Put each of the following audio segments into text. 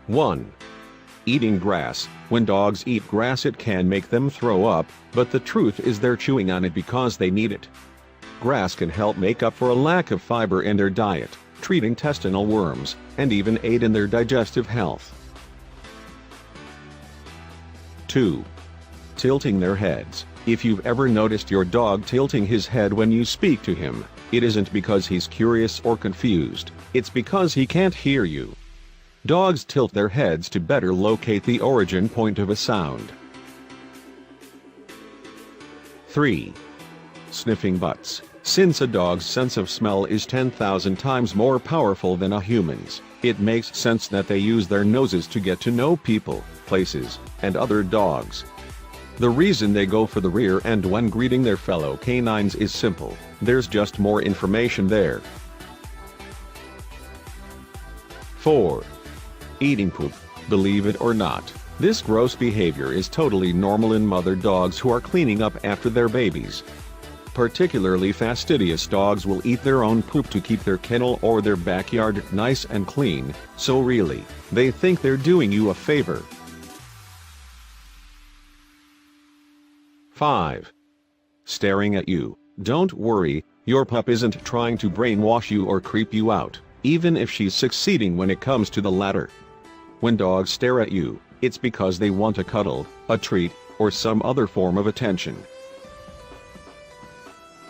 1. Eating grass. When dogs eat grass it can make them throw up, but the truth is they're chewing on it because they need it. Grass can help make up for a lack of fiber in their diet, treat intestinal worms, and even aid in their digestive health. 2. Tilting their heads. If you've ever noticed your dog tilting his head when you speak to him, it isn't because he's curious or confused, it's because he can't hear you. Dogs tilt their heads to better locate the origin point of a sound. 3. Sniffing butts. Since a dog's sense of smell is 10,000 times more powerful than a human's, it makes sense that they use their noses to get to know people, places, and other dogs. The reason they go for the rear end when greeting their fellow canines is simple: there's just more information there. 4. Eating poop. Believe it or not, this gross behavior is totally normal in mother dogs who are cleaning up after their babies. Particularly fastidious dogs will eat their own poop to keep their kennel or their backyard nice and clean, so really, they think they're doing you a favor. 5. Staring at you. Don't worry, your pup isn't trying to brainwash you or creep you out, even if she's succeeding when it comes to the latter. When dogs stare at you, it's because they want a cuddle, a treat, or some other form of attention.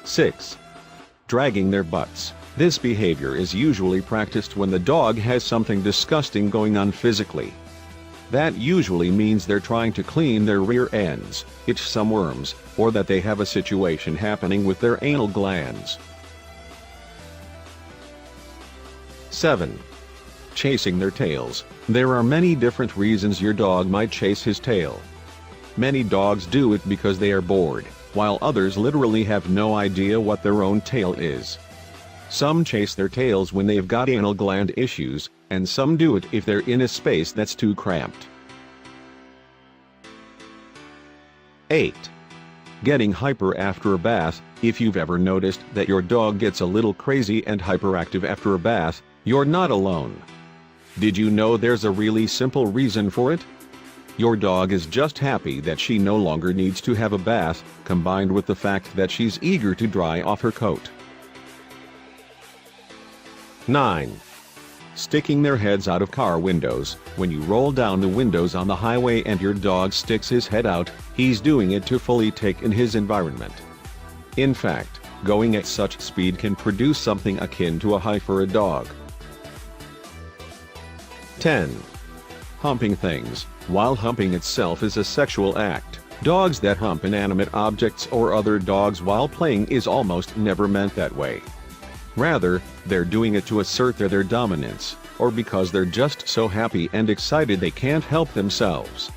6. Dragging their butts. This behavior is usually practiced when the dog has something disgusting going on physically. That usually means they're trying to clean their rear ends, itch some worms, or that they have a situation happening with their anal glands. 7. Chasing their tails. There are many different reasons your dog might chase his tail. Many dogs do it because they are bored, while others literally have no idea what their own tail is. Some chase their tails when they've got anal gland issues, and some do it if they're in a space that's too cramped. 8. Getting hyper after a bath. If you've ever noticed that your dog gets a little crazy and hyperactive after a bath, you're not alone. Did you know there's a really simple reason for it? Your dog is just happy that she no longer needs to have a bath, combined with the fact that she's eager to dry off her coat. 9. Sticking their heads out of car windows. When you roll down the windows on the highway and your dog sticks his head out, he's doing it to fully take in his environment. In fact, going at such speed can produce something akin to a high for a dog. 10. Humping things. While humping itself is a sexual act, dogs that hump inanimate objects or other dogs while playing is almost never meant that way. Rather, they're doing it to assert their dominance, or because they're just so happy and excited they can't help themselves.